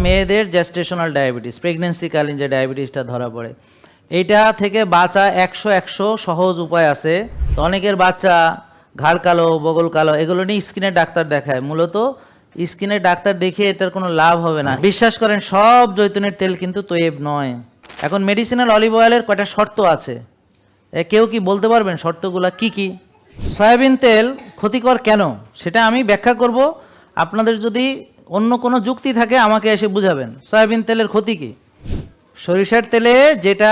মেয়েদের gestational diabetes, প্রেগনেন্সিকালীন যে ডায়াবেটিসটা ধরা পড়ে, এইটা থেকে বাঁচা 100 সহজ উপায় আছে। তো অনেকের বাচ্চা ঘাড় কালো, বগল কালো, এগুলো নিয়ে স্কিনের ডাক্তার দেখায়। মূলত স্কিনের ডাক্তার দেখিয়ে এটার কোনো লাভ হবে না। বিশ্বাস করেন, সব জৈতুনের তেল কিন্তু তৈব নয়। এখন মেডিসিনাল অলিভ অয়েলের কয়টা শর্ত আছে, কেউ কি বলতে পারবেন শর্তগুলো কি কি? সয়াবিন তেল ক্ষতিকর কেন সেটা আমি ব্যাখ্যা করব। আপনাদের যদি অন্য কোনো যুক্তি থাকে আমাকে এসে বুঝাবেন। সয়াবিন তেলের ক্ষতি কি? সরিষার তেলে যেটা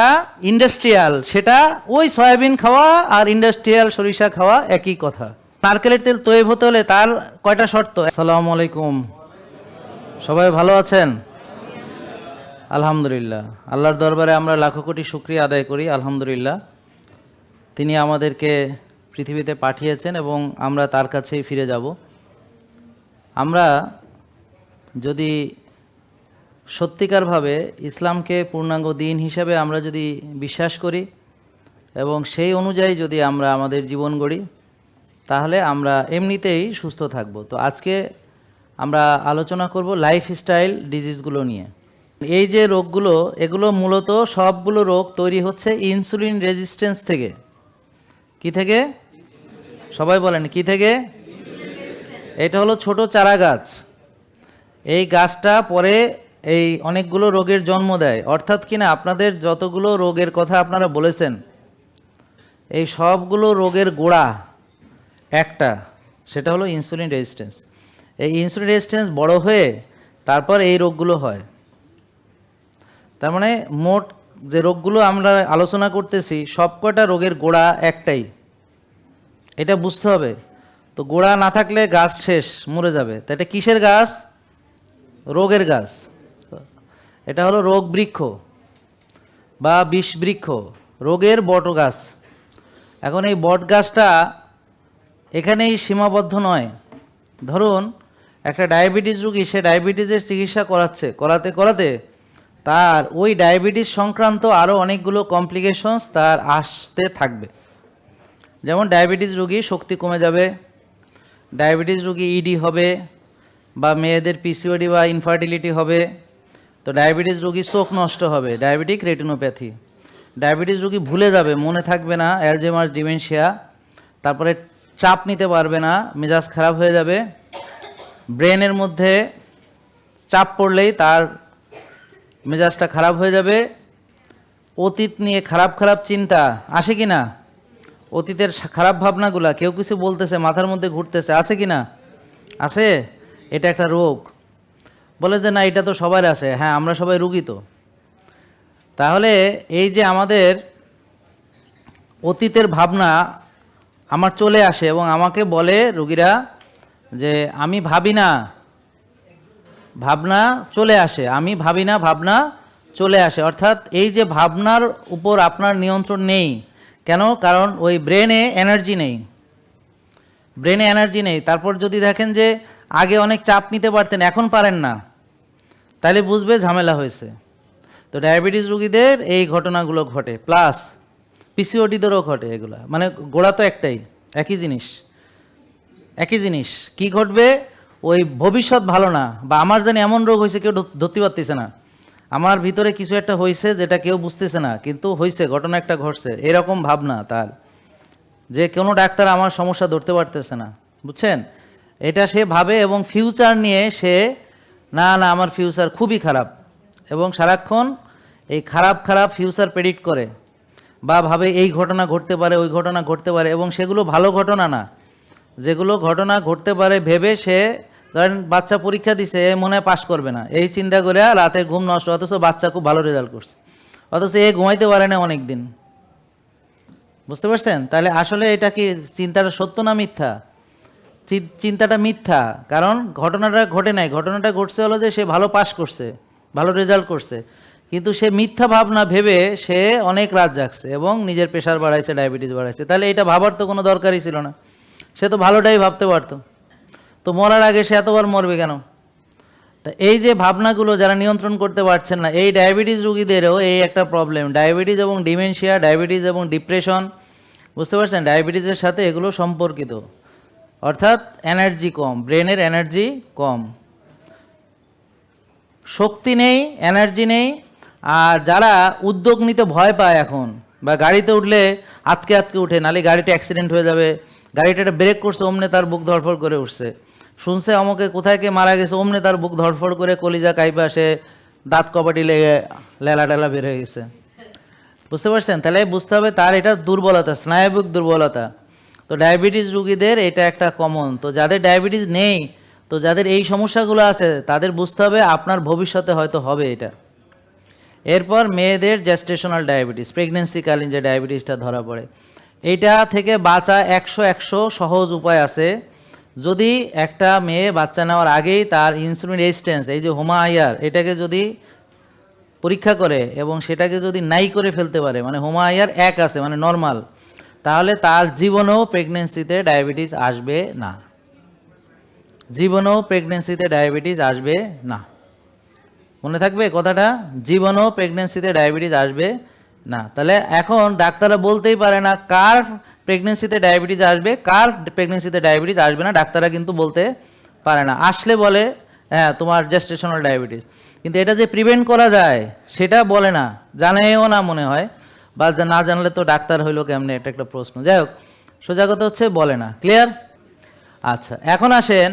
ইন্ডাস্ট্রিয়াল, সেটা ওই সয়াবিন খাওয়া আর ইন্ডাস্ট্রিয়াল সরিষা খাওয়া একই কথা। নারকেলের তেল তৈব হতে হলে তার কয়টা শর্ত? আসসালামু আলাইকুম, সবাই ভালো আছেন? আলহামদুলিল্লাহ, আল্লাহর দরবারে আমরা লাখো কোটি শুকরিয়া আদায় করি। আলহামদুলিল্লাহ, তিনি আমাদেরকে পৃথিবীতে পাঠিয়েছেন এবং আমরা তার কাছেই ফিরে যাব। আমরা যদি সত্যিকারভাবে ইসলামকে পূর্ণাঙ্গ দিন হিসেবে আমরা যদি বিশ্বাস করি এবং সেই অনুযায়ী যদি আমরা আমাদের জীবন গড়ি, তাহলে আমরা এমনিতেই সুস্থ থাকব। তো আজকে আমরা আলোচনা করব লাইফস্টাইল ডিজিজগুলো নিয়ে। এই যে রোগগুলো, এগুলো মূলত সবগুলো রোগ তৈরি হচ্ছে ইনসুলিন রেজিস্ট্যান্স থেকে। কি থেকে? সবাই বলেন কি থেকে? এটা হলো ছোট চারা গাছ। এই গাছটা পরে এই অনেকগুলো রোগের জন্ম দেয়। অর্থাৎ কিনা আপনাদের যতগুলো রোগের কথা আপনারা বলেছেন, এই সবগুলো রোগের গোড়া একটা, সেটা হলো ইনসুলিন রেজিস্ট্যান্স। এই ইনসুলিন রেজিস্ট্যান্স বড় হয়ে তারপর এই রোগগুলো হয়। তার মানে মোট যে রোগগুলো আমরা আলোচনা করতেছি, সবকটা রোগের গোড়া একটাই, এটা বুঝতে হবে। তো গোড়া না থাকলে গাছ শেষ, মরে যাবে। তো এটা কিসের গাছ? রোগের গাছ। এটা হলো রোগ বৃক্ষ বা বিষ বৃক্ষ, রোগের বট গাছ। এখন এই বট গাছটা এখানেই সীমাবদ্ধ নয়। ধরুন একটা ডায়াবেটিস রোগী, সে ডায়াবেটিসের চিকিৎসা করাতে করাতে তার ওই ডায়াবেটিস সংক্রান্ত আরও অনেকগুলো কমপ্লিকেশনস তার আসতে থাকবে। যেমন ডায়াবেটিস রোগী শক্তি কমে যাবে, ডায়াবেটিস রোগী ইডি হবে, বা মেয়েদের পিসিওডি বা ইনফার্টিলিটি হবে। তো ডায়াবেটিস রোগী চোখ নষ্ট হবে, ডায়াবেটিক রেটিনোপ্যাথি। ডায়াবেটিস রোগী ভুলে যাবে, মনে থাকবে না, অ্যালজেইমার্স ডিমেনশিয়া। তারপরে চাপ নিতে পারবে না, মেজাজ খারাপ হয়ে যাবে। ব্রেনের মধ্যে চাপ পড়লেই তার মেজাজটা খারাপ হয়ে যাবে। অতীত নিয়ে খারাপ খারাপ চিন্তা আসে কি না? অতীতের খারাপ ভাবনাগুলা কেউ কিছু বলতেছে, মাথার মধ্যে ঘুরতেছে, আছে কি না? আছে। এটা একটা রোগ। বলে যে না, এটা তো সবার আছে। হ্যাঁ, আমরা সবাই রোগী। তো তাহলে এই যে আমাদের অতীতের ভাবনা আমার চলে আসে এবং আমাকে বলে রোগীরা যে আমি ভাবি না, ভাবনা চলে আসে। আমি ভাবি না, ভাবনা চলে আসে। অর্থাৎ এই যে ভাবনার উপর আপনার নিয়ন্ত্রণ নেই। কেন? কারণ ওই ব্রেনে এনার্জি নেই, ব্রেনে এনার্জি নেই। তারপর যদি দেখেন যে আগে অনেক চাপ নিতে পারতেন, এখন পারেন না, তাহলে বুঝবে ঝামেলা হয়েছে। তো ডায়াবেটিস রোগীদের এই ঘটনাগুলো ঘটে, প্লাস পিসিওডিদেরও ঘটে। এগুলা মানে গোড়া তো একটাই, একই জিনিস। কি ঘটবে? ওই ভবিষ্যৎ ভালো না, বা আমার জানি এমন রোগ হয়েছে কেউ ধরতে পারতেছে না, আমার ভিতরে কিছু একটা হয়েছে যেটা কেউ বুঝতেছে না, কিন্তু হয়েছে, ঘটনা একটা ঘটছে, এরকম ভাবনা তার, যে কোনো ডাক্তার আমার সমস্যা ধরতে পারতেছে না। বুঝছেন? এটা সে ভাবে এবং ফিউচার নিয়ে সে না আমার ফিউচার খুবই খারাপ, এবং সারাক্ষণ এই খারাপ ফিউচার প্রেডিক্ট করে, বা ভাবে এই ঘটনা ঘটতে পারে, ওই ঘটনা ঘটতে পারে, এবং সেগুলো ভালো ঘটনা না। যেগুলো ঘটনা ঘটতে পারে ভেবে সে, ধরেন বাচ্চা পরীক্ষা দিছে, মনে হয় পাশ করবে না, এই চিন্তা করে রাতে ঘুম নষ্ট, অথচ বাচ্চা খুব ভালো রেজাল্ট করছে, অথচ এ ঘুমাইতে পারে না অনেক দিন। বুঝতে পারছেন? তাহলে আসলে এটা কি চিন্তাটা সত্য না মিথ্যা? চিন্তাটা মিথ্যা, কারণ ঘটনাটা ঘটে নাই। ঘটনাটা ঘটছে হলো যে সে ভালো পাস করছে, ভালো রেজাল্ট করছে, কিন্তু সে মিথ্যা ভাবনা ভেবে সে অনেক রাত জাগছে এবং নিজের প্রেশার বাড়াইছে, ডায়াবেটিস বাড়াইছে। তাহলে এটা ভাবার তো কোনো দরকারই ছিল না, সে তো ভালোটাই ভাবতে পারতো। তো মরার আগে সে এতবার মরবে কেন? তা এই যে ভাবনাগুলো যারা নিয়ন্ত্রণ করতে পারছেন না, এই ডায়াবেটিস রোগীদেরও এই একটা প্রবলেম, ডায়াবেটিস এবং ডিমেনশিয়া, ডায়াবেটিস এবং ডিপ্রেশন। বুঝতে পারছেন? ডায়াবেটিসের সাথে এগুলো সম্পর্কিত। অর্থাৎ এনার্জি কম, ব্রেনের এনার্জি কম। শক্তি নেই, এনার্জি নেই। আর যারা উদ্যোগ নিতে ভয় পায় এখন, বা গাড়িতে উঠলে আটকে আটকে উঠে, নালে গাড়িটা অ্যাক্সিডেন্ট হয়ে যাবে, গাড়িটা একটা ব্রেক করছে অমনে তার বুক ধড়ফড় করে উঠছে, শুনছে অমুকে কোথায় কে মারা গেছে অমনে তার বুক ধড়ফড় করে কলিজা কাইপে আসে, দাঁত কপাটি লেগে লেলা টেলা বের হয়ে গেছে। বুঝতে পারছেন? তাহলে বুঝতে হবে তার এটা দুর্বলতা, স্নায়বিক দুর্বলতা। তো ডায়াবেটিস রুগীদের এটা একটা কমন। তো যাদের ডায়াবেটিস নেই, তো যাদের এই সমস্যাগুলো আছে, তাদের বুঝতে হবে আপনার ভবিষ্যতে হয়তো হবে এটা। এরপর মেয়েদের জেস্টেশনাল ডায়াবেটিস, প্রেগনেন্সিকালীন যে ডায়াবেটিসটা ধরা পড়ে, এইটা থেকে বাঁচা 100 সহজ উপায় আছে। যদি একটা মেয়ে বাচ্চা নেওয়ার আগেই তার ইনসুলিন রেজিস্ট্যান্স, এই যে হোমা-আইআর, এটাকে যদি পরীক্ষা করে এবং সেটাকে যদি নাই করে ফেলতে পারে, মানে হোমা-আইআর 1 আছে মানে নর্মাল, তাহলে তার জীবনেও প্রেগনেন্সিতে ডায়াবেটিস আসবে না। জীবনেও প্রেগনেন্সিতে ডায়াবেটিস আসবে না। মনে থাকবে কথাটা, জীবনেও প্রেগনেন্সিতে ডায়াবেটিস আসবে না। তাহলে এখন ডাক্তাররা বলতেই পারে না কার প্রেগনেন্সিতে ডায়াবেটিস আসবে, কার প্রেগনেন্সিতে ডায়াবেটিস আসবে না, ডাক্তাররা কিন্তু বলতে পারে না। আসলে বলে হ্যাঁ তোমার জেস্টেশনাল ডায়াবেটিস, কিন্তু এটা যে প্রিভেন্ট করা যায় সেটা বলে না, জানেও না মনে হয়, বা না জানলে তো ডাক্তার হইলো কেমনে, এটা একটা প্রশ্ন। যাই হোক, সোজা কথা হচ্ছে বলে না। ক্লিয়ার? আচ্ছা, এখন আসেন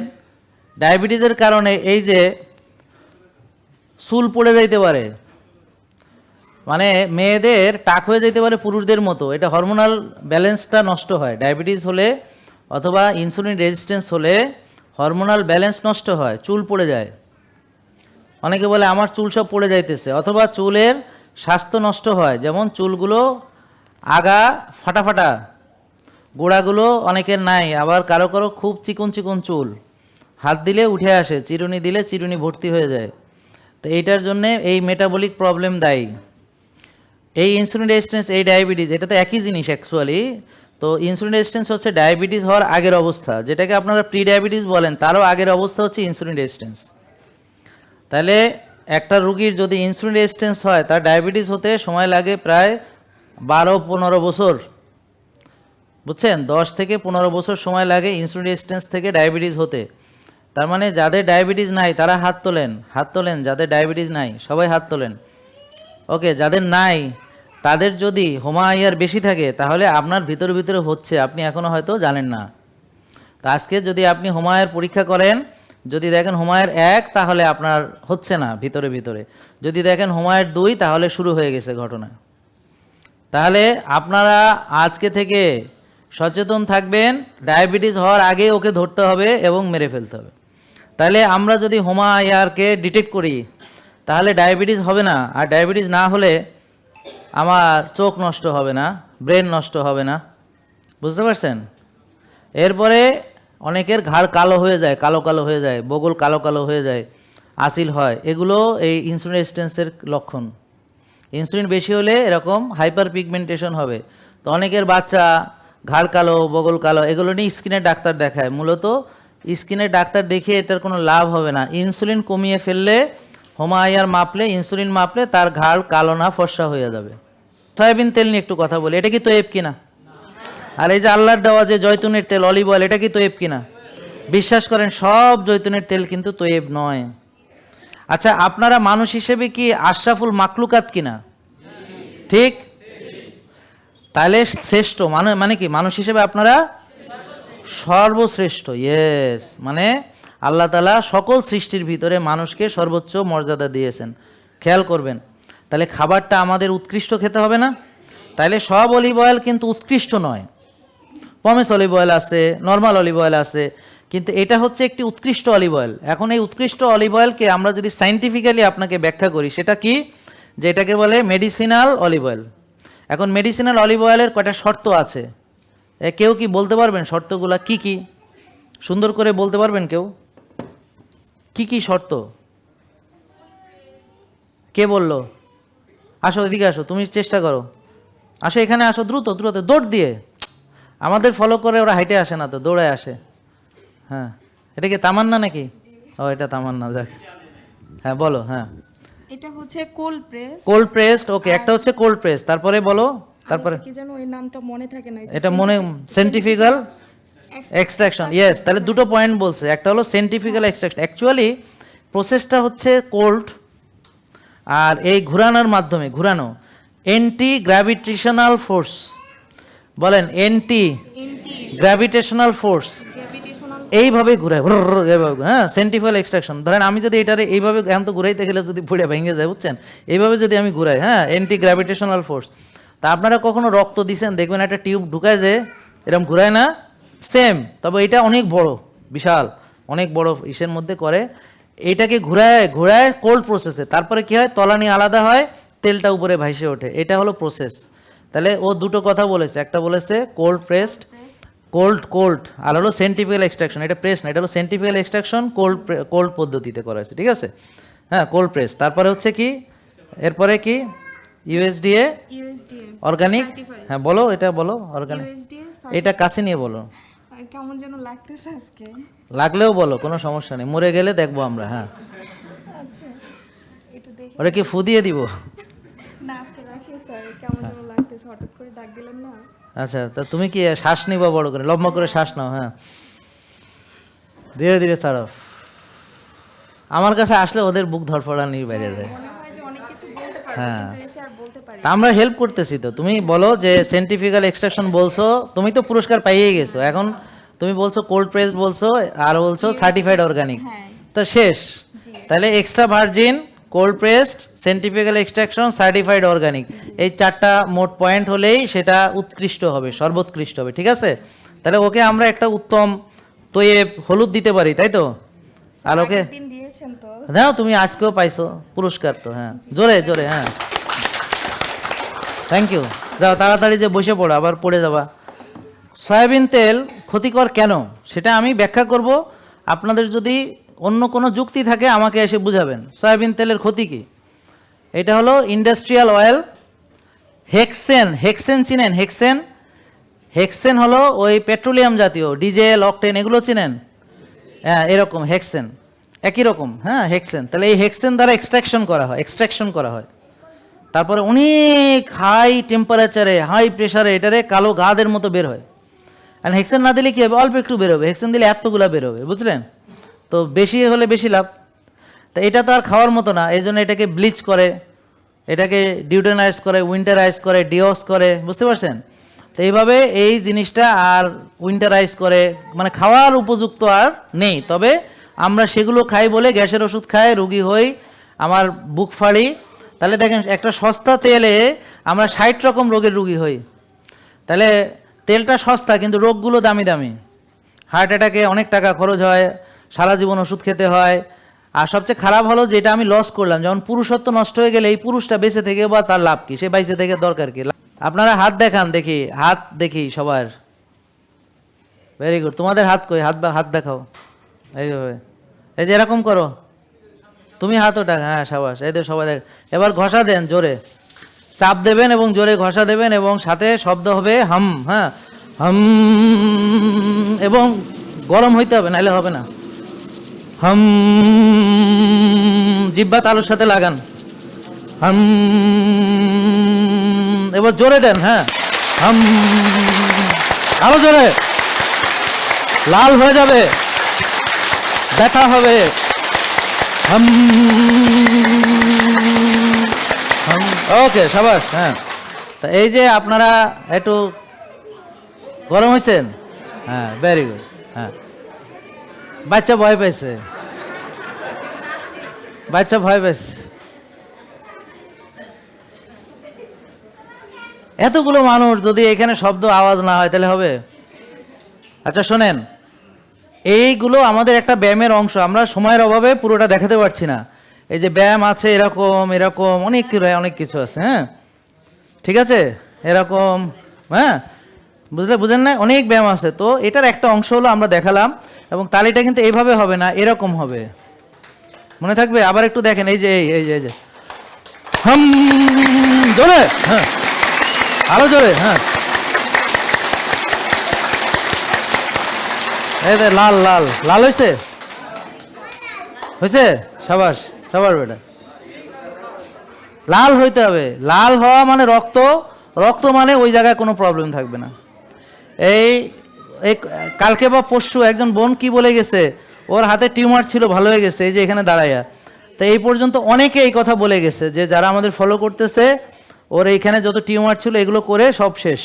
ডায়াবেটিসের কারণে এই যে চুল পড়ে যাইতে পারে, মানে মেয়েদের টাক হয়ে যেতে পারে পুরুষদের মতো, এটা হরমোনাল ব্যালেন্সটা নষ্ট হয়। ডায়াবেটিস হলে অথবা ইনসুলিন রেজিস্ট্যান্স হলে হরমোনাল ব্যালেন্স নষ্ট হয়, চুল পড়ে যায়। অনেকে বলে আমার চুল সব পড়ে যাইতেছে, অথবা চুলের স্বাস্থ্য নষ্ট হয়, যেমন চুলগুলো আগা ফাটা ফাটা, গোড়াগুলো অনেকের নাই, আবার কারো কারো খুব চিকন চিকন চুল, হাত দিলে উঠে আসে, চিরুনি দিলে চিরুনি ভর্তি হয়ে যায়। তো এইটার জন্যে এই মেটাবলিক প্রবলেম দায়ী। এই ইনসুলিন রেজিস্ট্যান্স, এই ডায়াবেটিস, এটা তো একই জিনিস অ্যাকচুয়ালি। তো ইনসুলিন রেজিস্ট্যান্স হচ্ছে ডায়াবেটিস হওয়ার আগের অবস্থা, যেটাকে আপনারা প্রি ডায়াবেটিস বলেন, তারও আগের অবস্থা হচ্ছে ইনসুলিন রেজিস্ট্যান্স। তাহলে একটা রুগীর যদি ইনসুলিন রেজিস্ট্যান্স হয়, তার ডায়াবেটিস হতে সময় লাগে প্রায় 12-15 বছর। বুঝছেন? 10 থেকে 15 বছর সময় লাগে ইনসুলিন রেজিস্ট্যান্স থেকে ডায়াবেটিস হতে। তার মানে যাদের ডায়াবেটিস নাই তারা হাত তোলেন, হাত তোলেন। যাদের ডায়াবেটিস নাই সবাই হাত তোলেন। ওকে, যাদের নাই তাদের যদি হোমা-আইআর বেশি থাকে, তাহলে আপনার ভিতরে ভিতরে হচ্ছে, আপনি এখনও হয়তো জানেন না। তা আজকে যদি আপনি হোমা-আইআর পরীক্ষা করেন, যদি দেখেন হোমা-আইআর 1, তাহলে আপনার হচ্ছে না ভিতরে ভিতরে। যদি দেখেন হোমা-আইআর 2, তাহলে শুরু হয়ে গেছে ঘটনা। তাহলে আপনারা আজকে থেকে সচেতন থাকবেন, ডায়াবেটিস হওয়ার আগে ওকে ধরতে হবে এবং মেরে ফেলতে হবে। তাহলে আমরা যদি হোমা-আইআরকে ডিটেক্ট করি, তাহলে ডায়াবেটিস হবে না। আর ডায়াবেটিস না হলে আমার চোখ নষ্ট হবে না, ব্রেন নষ্ট হবে না। বুঝতে পারছেন? এরপরে অনেকের ঘাড় কালো হয়ে যায়, কালো কালো হয়ে যায়, বগল কালো কালো হয়ে যায়, আসিল হয়, এগুলো এই ইনসুলিন রেজিস্ট্যান্সের লক্ষণ। ইনসুলিন বেশি হলে এরকম হাইপার পিগমেন্টেশন হবে। তো অনেকের বাচ্চা ঘাড় কালো, বগল কালো, এগুলো নিয়ে স্কিনের ডাক্তার দেখায়। মূলত স্কিনের ডাক্তার দেখিয়ে এটার কোনো লাভ হবে না। ইনসুলিন কমিয়ে ফেললে, হোমা-আইআর মাপলে, ইনসুলিন মাপলে তার ঘাড় কালো না ফর্সা হয়ে যাবে। সয়াবিন তেল নিয়ে একটু কথা বলি, এটা কি তোয়েব কিনা? আর এই যে আল্লাহর দেওয়া যে জয়তুনের তেল, অলিভ অয়েল, এটা কি তোয়েব কিনা? বিশ্বাস করেন সব জয়তুনের তেল কিন্তু তোয়েব নয়। আচ্ছা, আপনারা মানুষ হিসেবে কি আশরাফুল মাকলুকাত কিনা? ঠিক? তাহলে শ্রেষ্ঠ মানে কি? মানুষ হিসেবে আপনারা সর্বশ্রেষ্ঠ। ইয়েস, মানে আল্লাহ তাআলা সকল সৃষ্টির ভিতরে মানুষকে সর্বোচ্চ মর্যাদা দিয়েছেন। খেয়াল করবেন। তাহলে খাবারটা আমাদের উৎকৃষ্ট খেতে হবে না? তাহলে সব অলিভ অয়েল কিন্তু উৎকৃষ্ট নয়। পমেস অলিভ অয়েল আছে, নর্মাল অলিভ অয়েল আছে, কিন্তু এটা হচ্ছে একটি উৎকৃষ্ট অলিভ অয়েল। এখন এই উৎকৃষ্ট অলিভ অয়েলকে আমরা যদি সাইন্টিফিক্যালি আপনাকে ব্যাখ্যা করি, সেটা কি? যে এটাকে বলে মেডিসিনাল অলিভ অয়েল। এখন মেডিসিনাল অলিভ অয়েলের কয়টা শর্ত আছে, কেউ কি বলতে পারবেন শর্তগুলা কি কি? সুন্দর করে বলতে পারবেন কেউ? কি কি শর্ত? কে বলল? আসো এদিকে আসো, তুমি চেষ্টা করো, আসো এখানে আসো, দ্রুত দ্রুত, দৌড় দিয়ে। আমাদের ফলো করে ওরা হাইটে আসে না তো, দৌড়ায় আসে। হ্যাঁ, এটা কি তামান্না নাকি? ও, এটা তামান্না, যাক। হ্যাঁ বলো। হ্যাঁ, এটা হচ্ছে কোল্ড প্রেস। কোল্ড প্রেসড, ওকে, একটা হচ্ছে কোল্ড প্রেস, তারপরে বলো, তারপরে কি জানো ওই নামটা মনে থাকে না। এটা মনে, সেন্ট্রিফিউগাল এক্সট্রাকশন। ইয়েস, তাহলে দুটো পয়েন্ট বলছে, একটা হলো সেন্ট্রিফিউগাল এক্সট্রাকশন। অ্যাকচুয়ালি প্রসেসটা হচ্ছে কোল্ড, আর এই ঘুরানোর মাধ্যমে ঘুরানো অ্যান্টি গ্র্যাভিটেশনাল ফোর্স, বলেন anti anti gravitational force gravitational এইভাবে ঘুরায়, এইভাবে, হ্যাঁ, সেন্ট্রিফুগাল এক্সট্রাকশন। ধরেন আমি যদি এটারে এইভাবে এখন তো ঘুরাইতে গেলে যদি পুড়ে ভেঙে যায়, বুঝছেন, এইভাবে যদি আমি ঘুরাই, হ্যাঁ, অ্যান্টি গ্র্যাভিটেশনাল ফোর্স। তা আপনারা কখনো রক্ত দিছেন, দেখবেন একটা টিউব ঢুকায় যে এরকম ঘুরায় না, সেম, তবে এটা অনেক বড়, বিশাল, অনেক বড় ইসের মধ্যে করে। এইটাকে ঘুরায় ঘুরায় কোল্ড প্রসেসে, তারপরে কি হয়, তলানি আলাদা হয়, তেলটা উপরে ভাইসে ওঠে, এটা হলো প্রসেস। তাহলে ও দুটো কথা বলেছে, একটা বলেছে কোল্ড প্রেসড, কোল্ড, আর হলো সেন্ট্রিফুগাল এক্সট্রাকশন। এটা প্রেস না, এটা হলো সেন্ট্রিফুগাল এক্সট্রাকশন, কোল্ড পদ্ধতিতে করা হয়েছে, ঠিক আছে, হ্যাঁ, কোল্ড প্রেস। তারপরে হচ্ছে কি, এরপরে কি, ইউএসডিএ ইউএসডিএ অর্গানিক, হ্যাঁ বলো, এটা বলো অর্গানিক, ইউএসডিএ এটা কাছে নিয়ে বলো, কেমন যেন লাগতেছে আজকে। লাগলেও বলো, কোনো সমস্যা নেই, মরে গেলে দেখবো আমরা, হ্যাঁ। আচ্ছা একটু দেখে ওটা কি ফু দিয়ে দিব? না, আজকে রাখি স্যার, কেমন যেন লাগতেছে, হঠাৎ করে ডাক দিলেন না। আচ্ছা, তা তুমি কি শ্বাস নিবা বড় করে, লম্বা করে শ্বাস নাও, হ্যাঁ, ধীরে ধীরে ছাড়ো। আমার কাছে আসলে ওদের বুক ধরফড়ানি বাইরে যায়। মনে হয় যে অনেক কিছু বলতে পারবো, হ্যাঁ। কিন্তু এসে আর বলতে পারি তা আমরা হেল্প করতেছি তো, তুমি বলো যে সেন্ট্রিফুগাল এক্সট্রাকশন বলছো, তুমি তো পুরস্কার পাইয়েই গেছো, এখন তুমি বলছো কোল্ড প্রেস বলছো, আর বলছো সার্টিফাইড অর্গানিক, হ্যাঁ তো শেষ। জি তাহলে extra virgin, cold pressed, centrifugal extraction, certified organic, এই চারটা মোট পয়েন্ট হলেই সেটা উৎকৃষ্ট হবে, সর্বোৎকৃষ্ট হবে, ঠিক আছে। তাহলে ওকে আমরা একটা উত্তম তৈয়েব হলুদ দিতে পারি, তাই তো। আর ওকে দিন দিয়েছেন তো। দাও, তুমি আজকেও পাইছো পুরস্কার তো, হ্যাঁ, জোরে জোরে, হ্যাঁ, থ্যাংক ইউ। যাও তাড়াতাড়ি যে বসে পড়ো, আবার পড়ে যাবা। সয়াবিন তেল ক্ষতিকর কেন সেটা আমি ব্যাখ্যা করব, আপনাদের যদি অন্য কোনো যুক্তি থাকে আমাকে এসে বুঝাবেন। সয়াবিন তেলের ক্ষতি কি? এটা হলো ইন্ডাস্ট্রিয়াল অয়েল, হেক্সেন চিনেন? হেক্সেন হলো ওই পেট্রোলিয়াম জাতীয়, ডিজেল, অকটেন, এগুলো চিনেন? হ্যাঁ, এরকম হেক্সেন, একই রকম, হ্যাঁ, হেক্সেন। তাহলে এই হেক্সেন দ্বারা এক্সট্রাকশন করা হয়, তারপরে অনেক হাই টেম্পারেচারে, হাই প্রেশারে এটারে কালো গাদের মতো বের হয়। আর হেক্সেন না দিলে কি হবে, অল্প একটু বেরোবে, হেক্সেন দিলে এতগুলা বেরোবে, বুঝলেন তো, বেশি হলে বেশি লাভ। তো এটা তো আর খাওয়ার মতো না, এই জন্য এটাকে ব্লিচ করে, এটাকে ডিউটেনাইজ করে, উইন্টারাইজ করে, ডিওস করে, বুঝতে পারছেন। তো এইভাবে এই জিনিসটা আর উইন্টারাইজ করে, মানে খাওয়ার উপযুক্ত আর নেই, তবে আমরা সেগুলো খাই বলে গ্যাসের ওষুধ খাই, রুগী হই, আমার বুক ফাড়ি। তাহলে দেখেন একটা সস্তা তেলে আমরা 60 রকম রোগের রুগী হই। তাহলে তেলটা সস্তা কিন্তু রোগগুলো দামি দামি, হার্ট অ্যাটাকে অনেক টাকা খরচ হয়, সারা জীবন ওষুধ খেতে হয়। আর সবচেয়ে খারাপ হলো যেটা আমি লস করলাম, যেমন পুরুষত্ব নষ্ট হয়ে গেলে এই পুরুষটা বেঁচে থেকে বা তার লাভ কি, সে বাইচে থেকে দরকার কি? আপনারা হাত দেখান দেখি, হাত দেখি সবার, ভেরি গুড। তোমাদের হাত কই, হাত দেখাও, এইভাবে, এই যে এরকম করো, তুমি হাত ওটা, হ্যাঁ সাবাস, এই তো সবাই দেখ। এবার ঘষা দেন, জোরে চাপ দেবেন এবং জোরে ঘষা দেবেন, এবং সাথে শব্দ হবে হাম, হ্যাঁ, হাম, এবং গরম হইতে হবে, নাহলে হবে না। হাম, জিহ্বা তালুর সাথে লাগান, হাম, এবার জোরে দেন, হ্যাঁ, হাম, আরো জোরে, লাল হয়ে যাবে, ব্যথা হবে, হাম, ওকে, সাবাস, হ্যাঁ। তা এই যে আপনারা একটু গরম হয়েছেন, হ্যাঁ, ভেরি গুড, হ্যাঁ। বাচ্চা ভয় পেয়েছে, এতগুলো মানুষ যদি এখানে শব্দ আওয়াজ না হয় তাহলে হবে? আচ্ছা শোনেন, এইগুলো আমাদের একটা ব্যায়ামের অংশ, আমরা সময়ের অভাবে পুরোটা দেখাতে পারছি না। এই যে ব্যায়াম আছে, এরকম এরকম অনেক কিছু আছে, হ্যাঁ, ঠিক আছে, এরকম, হ্যাঁ, বুঝেন না, অনেক ব্যায়াম আছে। তো এটার একটা অংশ হলো আমরা দেখালাম, এবং তালিটা কিন্তু এইভাবে হবে না, এরকম হবে, মনে থাকবে। আবার একটু দেখেন, এই যে হাম, জোরে, হ্যাঁ, আরো জোরে, হ্যাঁ, এই যে লাল লাল লাল হয়েছে, সাবাস বেটা, লাল হইতে হবে। লাল হওয়া মানে রক্ত মানে ওই জায়গায় কোনো প্রবলেম থাকবে না। এই কালকে বা পরশু একজন বোন কি বলে গেছে, ওর হাতে টিউমার ছিল, ভালো হয়ে গেছে, এই যে এখানে দাঁড়াইয়া। তো এই পর্যন্ত অনেকে এই কথা বলে গেছে যে যারা আমাদের ফলো করতেছে ওর এইখানে যত টিউমার ছিল এগুলো করে সব শেষ।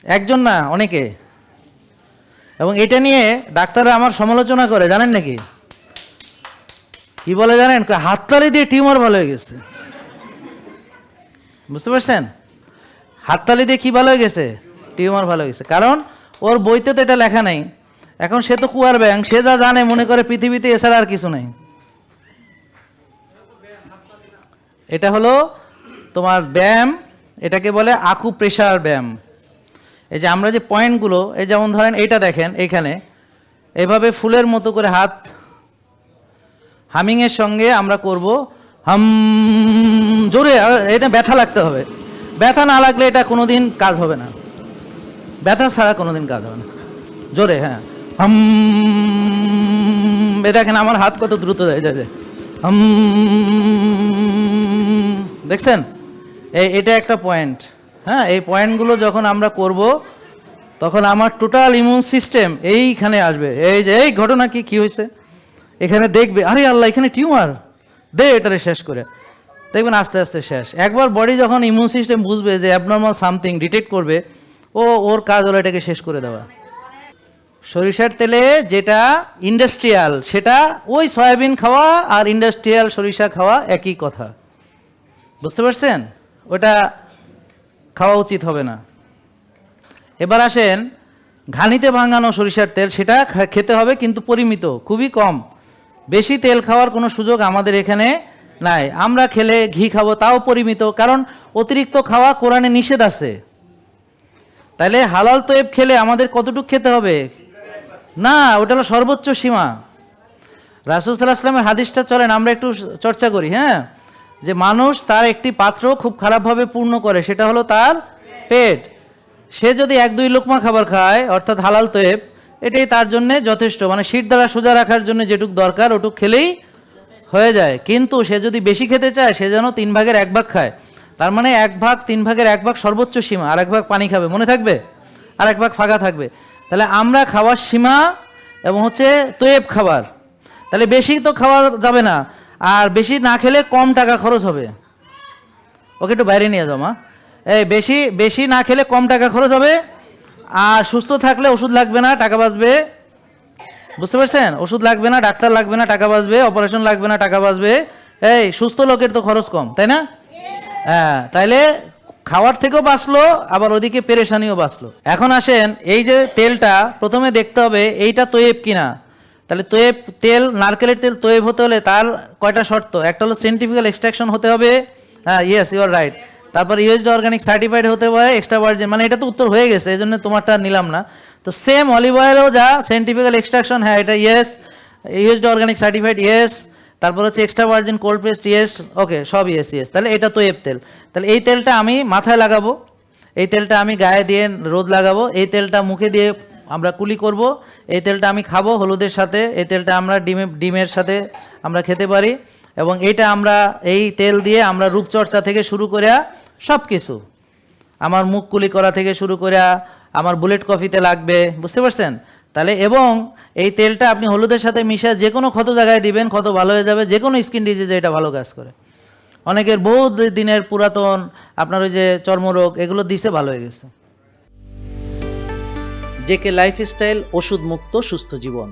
একজন না, অনেকে। এবং এটা নিয়ে ডাক্তাররা আমার সমালোচনা করে, জানেন নাকি? কি বলে জানেন? হাততালি দিয়ে টিউমার ভালো হয়ে গেছে। বুঝতে পারছেন? হাততালি দিয়ে কি ভালো হয়ে গেছে? টিউমার ভালো হয়ে গেছে। কারণ ওর বইতে তো এটা লেখা নাই। এখন সে তো কুয়ার ব্যাং, সে যা জানে মনে করে পৃথিবীতে এছাড়া আর কিছু নাই। এটা হলো তোমার ব্যায়াম, এটাকে বলে আকু প্রেশার ব্যায়াম। এই যে আমরা যে পয়েন্টগুলো, এই যেমন ধরেন এইটা দেখেন, এইখানে এভাবে ফুলের মতো করে হাত হামিংয়ের সঙ্গে আমরা করব হাম, জোরে। এটা ব্যথা লাগতে হবে, ব্যথা না লাগলে এটা কোনোদিন কাজ হবে না, ব্যথা ছাড়া কোনোদিন কাজ হবে না। জোরে, হ্যাঁ, হাম। এ দেখেন আমার হাত কত দ্রুত হয়ে যায়, হাম। দেখছেন? এটা একটা পয়েন্ট। হ্যাঁ, এই পয়েন্টগুলো যখন আমরা করব তখন আমার টোটাল ইমিউন সিস্টেম এইখানে আসবে। এই যে এই ঘটনা কি হয়েছে এখানে দেখবে, আরে আল্লাহ এখানে টিউমার, দে এটারে শেষ করে। দেখবেন আস্তে আস্তে শেষ। একবার বডি যখন ইমিউন সিস্টেম বুঝবে যে অ্যাবনর্মাল সামথিং ডিটেক্ট করবে, ওর কাজ হলো এটাকে শেষ করে দেওয়া। সরিষার তেলে যেটা ইন্ডাস্ট্রিয়াল, সেটা ওই সয়াবিন খাওয়া আর ইন্ডাস্ট্রিয়াল সরিষা খাওয়া একই কথা। বুঝতে পারছেন? ওটা খাওয়া উচিত হবে না। এবার আসেন ঘানিতে ভাঙানো সরিষার তেল, সেটা খেতে হবে কিন্তু পরিমিত, খুবই কম। বেশি তেল খাওয়ার কোনো সুযোগ আমাদের এখানে নাই। আমরা খেলে ঘি খাবো, তাও পরিমিত, কারণ অতিরিক্ত খাওয়া কোরআনে নিষেধ আছে। তাহলে হালাল তৈব খেলে আমাদের কতটুকু খেতে হবে? না, ওটা হলো সর্বোচ্চ সীমা। রাসূল সাল্লাল্লাহু আলাইহি ওয়াসাল্লামের হাদিসটা চলেন আমরা একটু চর্চা করি। হ্যাঁ, যে মানুষ তার একটি পাত্র খুব খারাপভাবে পূর্ণ করে, সেটা হলো তার পেট। সে যদি 1-2 লোকমা খাবার খায়, অর্থাৎ হালাল তৈব, এটাই তার জন্য যথেষ্ট। মানে শীত দ্বারা সোজা রাখার জন্য যেটুক দরকার ওটুক খেলেই হয়ে যায়। কিন্তু সে যদি বেশি খেতে চায়, সে যেন 3 ভাগের 1 ভাগ খায়। তার মানে 1 ভাগ 3 ভাগের 1 ভাগ সর্বোচ্চ সীমা, আর 1 ভাগ পানি খাবে, মনে থাকবে, আর 1 ভাগ ফাঁকা থাকবে। তাহলে আমরা খাওয়ার সীমা এবং হচ্ছে তৈব খাবার, তাহলে বেশি তো খাওয়া যাবে না, আর বেশি না খেলে কম টাকা খরচ হবে। ওকে একটু বাইরে নিয়ে যাও মা। এই বেশি না খেলে কম টাকা খরচ হবে, আর সুস্থ থাকলে ওষুধ লাগবে না, টাকা বাঁচবে। বুঝতে পারছেন? ওষুধ লাগবে না, ডাক্তার লাগবে না, টাকা বাঁচবে। অপারেশন লাগবে না, টাকা বাঁচবে। এই সুস্থ লোকের তো খরচ কম, তাই না? হ্যাঁ, তাইলে খাওয়ার থেকেও বাঁচলো, আবার ওদিকে পেরেশানিও বাঁচলো। এখন আসেন এই যে তেলটা প্রথমে দেখতে হবে এইটা তৈব কিনা। তাহলে তৈব তেল, নারকেলের তেল তৈব হতে হলে তার কয়টা শর্ত? একটা হলো সেন্ট্রিফিউগাল এক্সট্রাকশন হতে হবে। হ্যাঁ, ইয়েস, ইউ আর রাইট। তারপর ইউএসডি অর্গানিক সার্টিফাইড হতে হবে, এক্সট্রা ভার্জিন। মানে এটা তো উত্তর হয়ে গেছে, এই জন্য তোমারটা নিলাম না। তো সেম অলিভ অয়েলও যা সেন্ট্রিফিউগাল এক্সট্রাকশন, হ্যাঁ এটা yes. USD organic certified, yes. তারপর হচ্ছে extra virgin cold pressed, yes. Okay, সব ইয়েস ইয়েস। তাহলে এটা তৈব তেল। তাহলে এই তেলটা আমি মাথায় লাগাবো, এই তেলটা আমি গায়ে দিয়ে রোদ লাগাবো, এই তেলটা মুখে দিয়ে আমরা কুলি করব, এই তেলটা আমি খাবো হলুদের সাথে, এই তেলটা আমরা ডিমের সাথে আমরা খেতে পারি। এবং এইটা আমরা এই তেল দিয়ে আমরা রূপচর্চা থেকে শুরু করে সব কিছু, আমার মুখ কুলি করা থেকে শুরু করে আমার বুলেট কফিতে লাগবে। বুঝতে পারছেন? তাহলে এবং এই তেলটা আপনি হলুদের সাথে মিশিয়ে যে কোনো ক্ষত জায়গায় দিবেন, ক্ষত ভালো হয়ে যাবে। যে কোনো স্কিন ডিজিজে এটা ভালো কাজ করে। অনেকের বহু দিনের পুরাতন আপনার ওই যে চর্মরোগ, এগুলো দিছে, ভালো হয়ে গেছে। জেকে লাইফস্টাইল, ওষুধ মুক্ত সুস্থ জীবন।